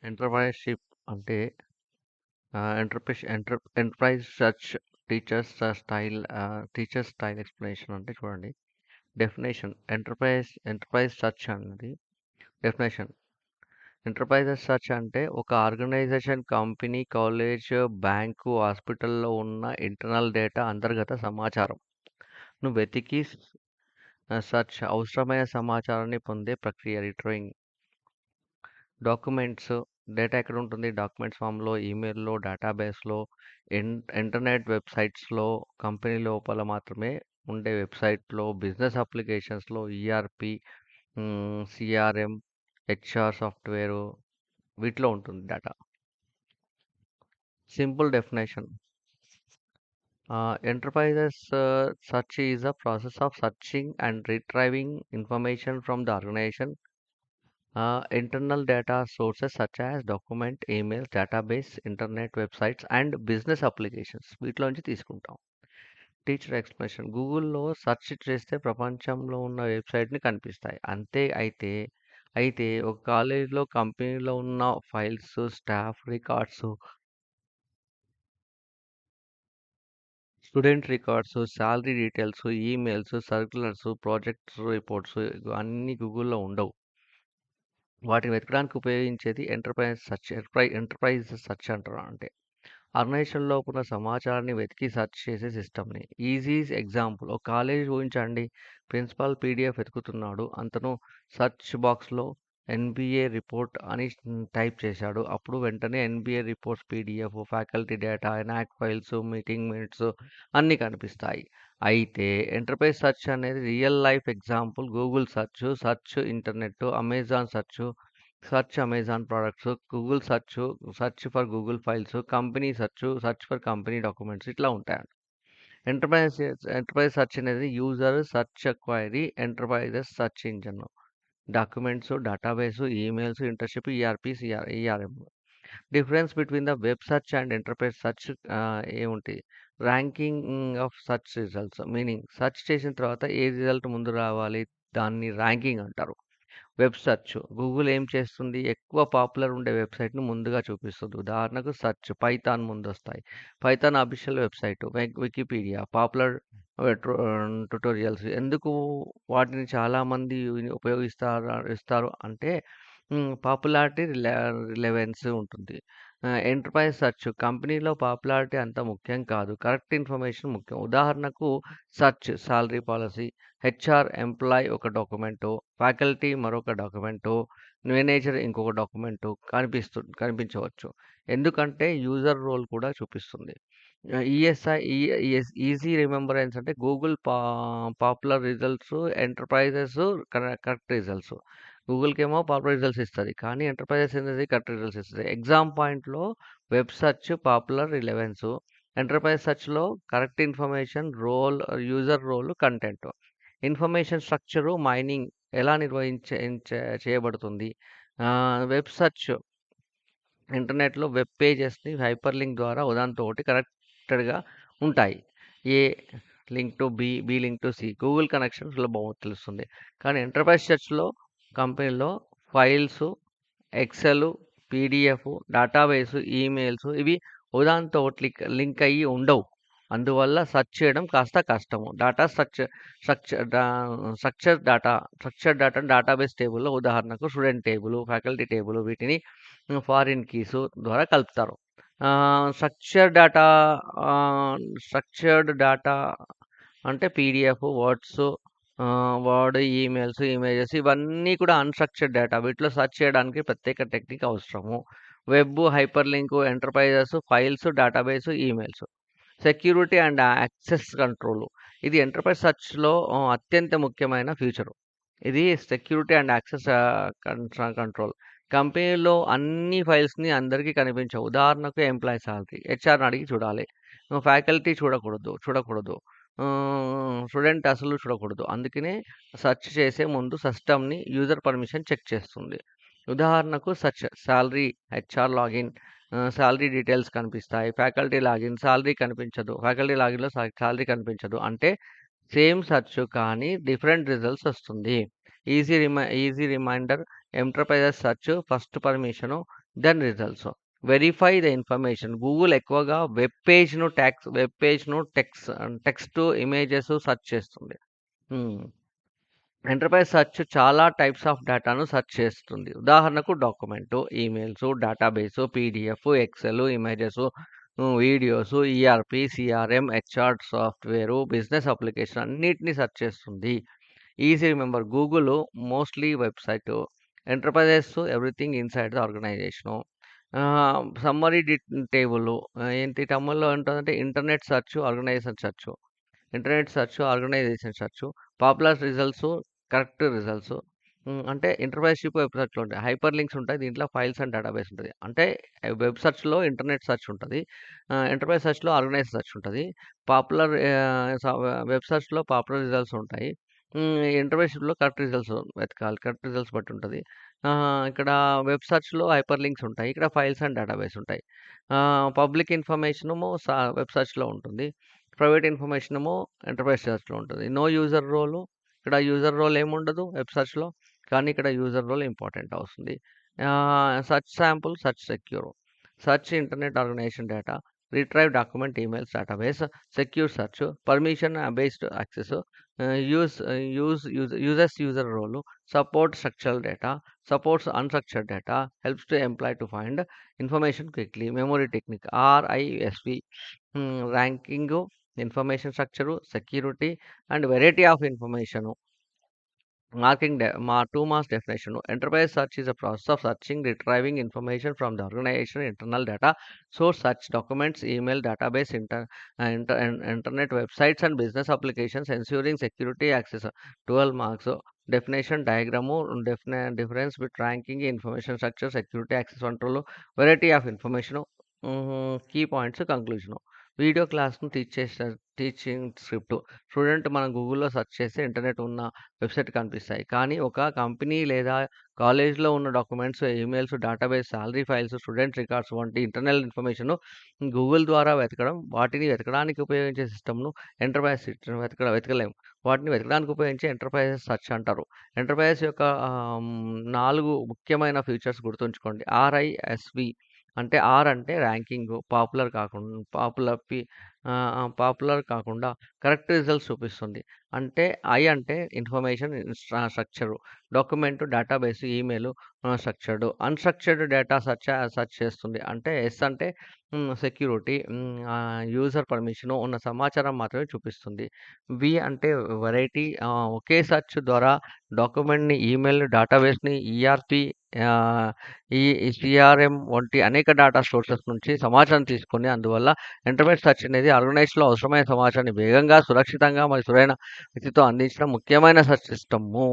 Entrepreneurship అంటే enterprise search teachers style explanation అంటే చూడండి. డెఫినేషన్ ఎంటర్‌ప్రైజ్ సెర్చ్ అన్నది డెఫినేషన్. ఎంటర్‌ప్రైజెస్ సెర్చ్ అంటే ఒక ఆర్గనైజేషన్, కంపెనీ, కాలేజ్, బ్యాంకు, హాస్పిటల్‌లో ఉన్న ఇంటర్నల్ డేటా అంతర్గత సమాచారం ను వెతికి సెర్చ్ అవసరమైన సమాచారాన్ని పొందే ప్రక్రియ. రిట్రీవింగ్ డాక్యుమెంట్స్ డేటా ఎక్కడ ఉంటుంది? డాక్యుమెంట్స్ ఫామ్‌లో, ఈమెయిల్‌లో, డేటాబేస్‌లో, ఇన్ ఇంటర్నెట్ వెబ్‌సైట్స్‌లో, కంపెనీ లోపల మాత్రమే ఉండే వెబ్‌సైట్‌లో, బిజినెస్ అప్లికేషన్స్‌లో, ఈఆర్‌పి, సీఆర్‌ఎం, హెచ్ఆర్ సాఫ్ట్‌వేరు వీటిలో ఉంటుంది data. Simple definition. Enterprises search is a process of searching and retrieving information from the organization. Internal data sources such as document, emails, database, internet websites and business applications వీటిలో నుంచి తీసుకుంటాం. Teacher explanation. గూగుల్‌లో search చేస్తే ప్రపంచంలో ఉన్న వెబ్‌సైట్‌ని కనిపిస్తాయి. అయితే ఒక కాలేజీలో, కంపెనీలో ఉన్న files, staff records, student records, salary details, emails, circulars, projects reports అన్నీ గూగుల్‌లో ఉండవు. వాటిని వెతకడానికి ఉపయోగించేది ఎంటర్ప్రైజ్ సెర్చ్ అంటారు. అంటే ఆర్గనైజేషన్ లోపల ఉన్న సమాచారాన్ని వెతికి సెర్చ్ చేసే సిస్టమ్‌ని. ఈజీ ఎగ్జాంపుల్ ఒక కాలేజ్ ఊహించండి. ప్రిన్సిపాల్ పీడిఎఫ్ వెతుకుతున్నాడు. అతను సెర్చ్ బాక్స్‌లో ఎన్‌బీఏ రిపోర్ట్ అని టైప్ చేశాడు. అప్పుడు వెంటనే NBA reports PDF, faculty data, NAAC files, meeting minutes అన్నీ కనిపిస్తాయి. అయితే ఎంటర్ప్రైజ్ సెర్చ్ అనేది real life example. Google search internet, Amazon search Amazon products, Google search for Google files, company search for company documents ఇట్లా ఉంటాయండి. Enterprise enterprise search అనేది user search query, enterprises search engine, documents, database, emails, internship, ERP, ERM. Difference between the web search and enterprise search ఏముంటాయి? Ranking of search results. Meaning search చేసిన తర్వాత ఏ result ముందు రావాలి దాన్ని ranking అంటారు. Web search. Google ఏం చేస్తుంది? ఎక్కువ పాపులర్ ఉండే వెబ్‌సైట్‌ని ముందుగా చూపిస్తుంది. ఉదాహరణకు సెర్చ్ పైథాన్ ముందొస్తాయి. Python official website, Wikipedia, popular tutorials. ఎందుకు వాటిని చాలామంది ఇస్తారు అంటే పాపులారిటీ, రిలెవెన్స్ ఉంటుంది. ఎంటర్ప్రైజ్ సెర్చ్ కంపెనీలో పాపులారిటీ అంత ముఖ్యం కాదు. కరెక్ట్ ఇన్ఫర్మేషన్ ముఖ్యం. ఉదాహరణకు search salary policy, HR employee ఒక డాక్యుమెంటు, ఫ్యాకల్టీ మరొక డాక్యుమెంటు, మేనేజర్ ఇంకొక డాక్యుమెంటు కనిపించవచ్చు. ఎందుకంటే యూజర్ రోల్ కూడా చూపిస్తుంది. ఈఎస్ఐ ఈజీ రిమెంబరెన్స్ అంటే Google popular results, enterprises correct results. గూగుల్‌కేమో పాపులర్ రిజల్ట్స్ ఇస్తది. కానీ ఎంటర్ప్రైజెస్ అనేది కరెక్ట్ రిజల్ట్స్ ఇస్తది. ఎగ్జామ్ పాయింట్‌లో web search popular relevance, enterprise సెర్చ్‌లో correct information, user role, content. Information structure, mining ఎలా చేయబడుతుంది? వెబ్ సెర్చ్ ఇంటర్నెట్‌లో వెబ్ పేజెస్‌ని హైపర్ లింక్ ద్వారా ఒకదానితో ఒకటి కనెక్టెడ్‌గా ఉంటాయి. A link to B, B link to C. Google connection సులభంగా తెలుస్తుంది. కానీ ఎంటర్ప్రైజ్ సెర్చ్‌లో కంపెనీలో files, excel, PDF, database, emails ఇవి ఒకదానితో ఒకటి లింక్ అయ్యి ఉండవు. అందువల్ల సెర్చ్ చేయడం కాస్త కష్టము. డేటా స్ట్రక్చర్ స్ట్రక్చర్ డా స్ట్రక్చర్డ్ డేటాను డేటాబేస్ టేబుల్‌లో ఉదాహరణకు స్టూడెంట్ టేబుల్, ఫ్యాకల్టీ టేబుల్ వీటిని ఫారిన్ కీస్ ద్వారా కలుపుతారు. స్ట్రక్చర్డ్ డేటా అంటే పీడిఎఫ్, వర్డ్, ఈమెయిల్స్, ఇమేజెస్ ఇవన్నీ కూడా అన్‌స్ట్రక్చర్డ్ డేటా. వీటిలో సెర్చ్ చేయడానికి ప్రత్యేక టెక్నిక్ అవసరము. Web, hyper link, enterprises, files, database, emails. Security and access control. ఇది ఎంటర్ప్రైజ్ సెర్చ్‌లో అత్యంత ముఖ్యమైన ఫీచరు. ఇది సెక్యూరిటీ అండ్ యాక్సెస్ కంట్రోల్. కంపెనీలో అన్ని ఫైల్స్‌ని అందరికీ కనిపించవు. ఉదాహరణకు ఎంప్లాయీ సాలరీ, హెచ్ఆర్‌ని అడిగి చూడాలి. ఫ్యాకల్టీ చూడకూడదు. స్టూడెంట్ అసలు చూడకూడదు. అందుకనే సెర్చ్ చేసే ముందు సిస్టమ్‌ని యూజర్ పర్మిషన్ చెక్ చేస్తుంది. ఉదాహరణకు search salary, HR login, salary details కనిపిస్తాయి. ఫ్యాకల్టీ లాగిన్, సాలరీ కనిపించదు. ఫ్యాకల్టీ లాగిన్‌లో సాలరీ కనిపించదు. అంటే సేమ్ సెర్చ్ కానీ డిఫరెంట్ రిజల్ట్స్ వస్తుంది. Easy reminder. Enterprises search first permission then results. Verify the information. Google ఎక్కువగా వెబ్ పేజ్‌ను టెక్స్ట్, ఇమేజెస్ సెర్చ్ చేస్తుంది. హ్మ్. ఎంటర్‌ప్రైజ్ సెర్చ్ చాలా టైప్స్ ఆఫ్ డేటాను సెర్చ్ చేస్తుంది. ఉదాహరణకు document, emails, database, PDF, excel, images, videos, ERP, CRM, HR software, business application అన్నిటిని search చేస్తుంది. Easy remember Google mostly website. Enterprises everything inside the organisation. Summary table. ఏంటి టమ్ముల్లో ఉంటదంటే internet search, organisation search. Internet search, organisation search, popular results, correct results. అంటే ఎంటర్‌ప్రైజ్‌షిప్ వెబ్‌సైట్‌లో ఉంటాయి. Hyper links ఉంటాయి. దీంట్లో ఫైల్స్ అండ్ డేటాబేస్ ఉంటది. అంటే వెబ్ సెర్చ్‌లో ఇంటర్నెట్ సెర్చ్ ఉంటది. ఎంటర్‌ప్రైజ్ సెర్చ్‌లో ఆర్గనైజ్డ్ సెర్చ్ ఉంటది. పాపులర్ వెబ్ సెర్చ్‌లో పాపులర్ రిజల్ట్స్ ఉంటాయి. ఎంటర్‌ప్రైజ్‌షిప్‌లో కరెక్ట్ రిజల్ట్స్ వెతకాలి. కరెక్ట్ రిజల్ట్స్ బట్టి ఉంటది. ఇక్కడ వెబ్ సెర్చ్‌లో హైపర్ లింక్స్ ఉంటాయి. ఇక్కడ ఫైల్స్ అండ్ డేటాబేస్ ఉంటాయి. పబ్లిక్ ఇన్ఫర్మేషనేమో వెబ్ సెర్చ్‌లో ఉంటుంది. ప్రైవేట్ ఇన్ఫర్మేషన్ ఏమో ఎంటర్ప్రైజ్ సెర్చ్‌లో ఉంటది. నో యూజర్ రోలు. ఇక్కడ యూజర్ రోల్ ఏముండదు వెబ్ సెర్చ్‌లో. కానీ ఇక్కడ యూజర్ రోల్ ఇంపార్టెంట్ అవుతుంది. Search sample, search secure. Search internet organisation data. Retrieve document, emails database. Secure search. Permission based access. User role. Support structural data. Supports unstructured data. Helps to employ to find information quickly. Memory technique. RISV. Ranking, information structure, security and variety of information. Marking de ma 2 marks definition. Enterprise search is a process of searching, retrieving information from the organization internal data source, such documents, email, database, internet websites, and business applications, ensuring security access. 12 marks. Definition diagram, difference between ranking, information structure, security access control, variety of information. Key points, conclusion. Video క్లాస్‌ను teaching script. Student మనం గూగుల్‌లో search చేస్తే internet ఉన్న website కనిపిస్తాయి. కానీ ఒక company లేదా కాలేజ్‌లో ఉన్న documents, emails, database, salary files, student records వంటి ఇంటర్నల్ ఇన్ఫర్మేషన్‌ను గూగుల్ ద్వారా వెతకడం, వాటిని వెతకడానికి ఉపయోగించే సిస్టమ్‌ను ఎంటర్‌ప్రైజ్ సిస్టమ్ వెతకలేము. వాటిని వెతకడానికి ఉపయోగించే ఎంటర్‌ప్రైజ్ సెర్చ్ అంటారు. ఎంటర్‌ప్రైజ్ యొక్క 4 ముఖ్యమైన ఫీచర్స్ గుర్తుంచుకోండి. ఆర్ఐఎస్‌వి అంటే ఆర్ అంటే ర్యాంకింగు, పాపులర్ కాకుండా కరెక్ట్ రిజల్ట్స్ చూపిస్తుంది. అంటే ఐ అంటే information structure. Document, database, email structured. Unstructured data search చేస్తుంది. అంటే ఎస్ అంటే సెక్యూరిటీ. యూజర్ పర్మిషను ఉన్న సమాచారం మాత్రమే చూపిస్తుంది. వి అంటే వెరైటీ. ఒకే సెర్చ్ ద్వారా డాక్యుమెంట్‌ని, ఈమెయిల్‌ని, డేటాబేస్‌ని, ఈఆర్‌పీ, ఆహ్, ఈ సీఆర్‌ఎం వంటి అనేక డేటా సోర్సెస్ నుంచి సమాచారం తీసుకొని అందువల్ల ఎంటర్‌ప్రైజ్ సెర్చ్ అనేది ఆర్గనైజ్డ్‌లో అవసరమైన సమాచారాన్ని వేగంగా, సురక్షితంగా మరియు సరైన వ్యక్తితో అందించడం ముఖ్యమైన సెర్చ్ సిస్టము.